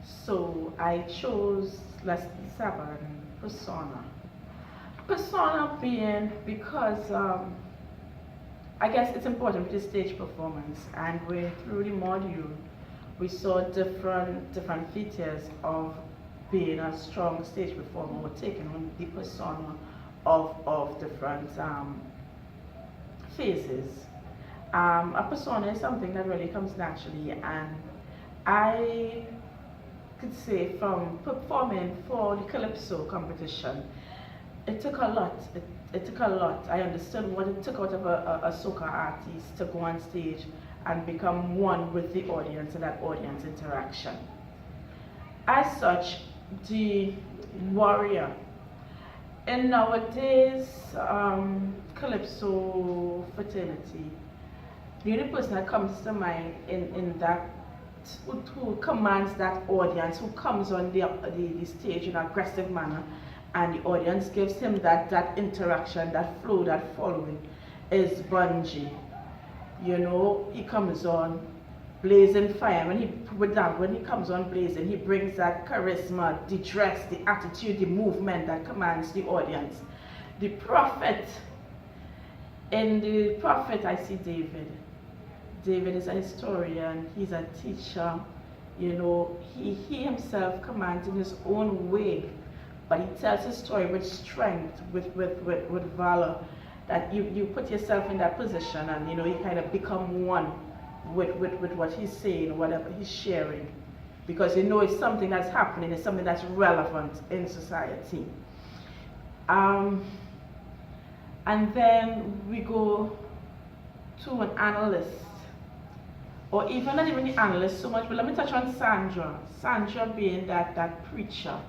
So I chose Leslie Saban persona. Persona being because I guess it's important with the stage performance, and through the module we saw different features of being a strong stage performer or taking on the persona of different phases. A persona is something that really comes naturally, and I could say from performing for the Calypso competition, it took a lot. It took a lot. I understood what it took out of a soca artist to go on stage and become one with the audience and that audience interaction. As such, the warrior in nowadays Calypso fraternity, the only person that comes to mind in that who commands that audience, who comes on the stage in an aggressive manner, and the audience gives him that interaction, that flow, that following, is Bunji. You know, he comes on blazing fire. When he comes on blazing, he brings that charisma, the dress, the attitude, the movement that commands the audience. The prophet, in the prophet I see David. David is a historian, he's a teacher, you know, he himself commands in his own way, but he tells his story with strength, with valor, that you put yourself in that position, and you know, you kind of become one with what he's saying, whatever he's sharing, because you know it's something that's happening, it's something that's relevant in society. And then we go to an analyst, or even not even the analyst so much, but let me touch on Sandra. Sandra being that preacher.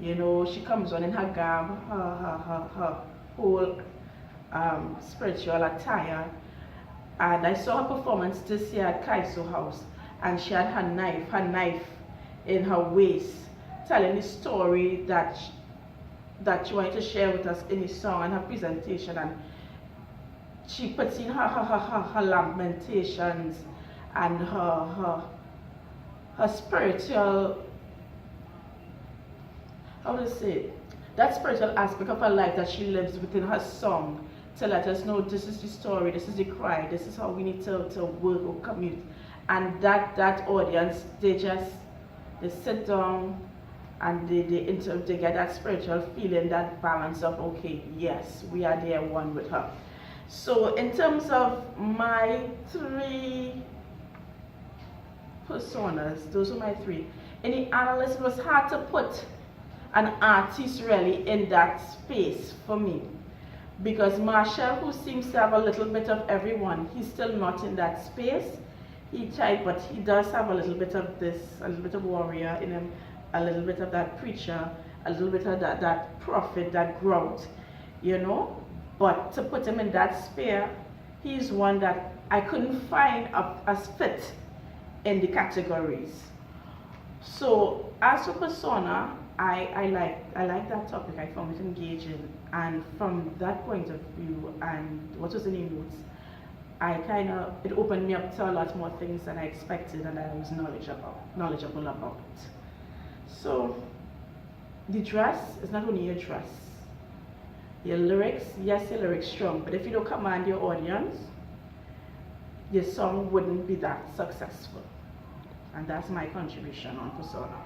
You know, she comes on in her garb, her whole spiritual attire. And I saw her performance this year at Kaiso House, and she had her knife in her waist, telling the story that she wanted to share with us in the song and her presentation. And she puts in her lamentations and her spiritual, how to say it, that spiritual aspect of her life that she lives within her song, to let us know this is the story, this is the cry, this is how we need to work or commute. And that audience, they sit down and they get that spiritual feeling, that balance of, okay, yes, we are there one with her. So in terms of my three personas, those are my three. In the analyst, it was hard to put an artist really in that space for me, because Marshall, who seems to have a little bit of everyone, he's still not in that space. He tried, but he does have a little bit of this, a little bit of warrior in him, a little bit of that preacher, a little bit of that prophet, that growth, you know. But to put him in that sphere, he's one that I couldn't find as fit in the categories. So as for persona, I like that topic. I found it engaging, and from that point of view and what was in the notes, it opened me up to a lot more things than I expected and I was knowledgeable about. So the dress is not only your dress. Your lyrics, yes, your lyrics strong, but if you don't command your audience, your song wouldn't be that successful. And that's my contribution on persona.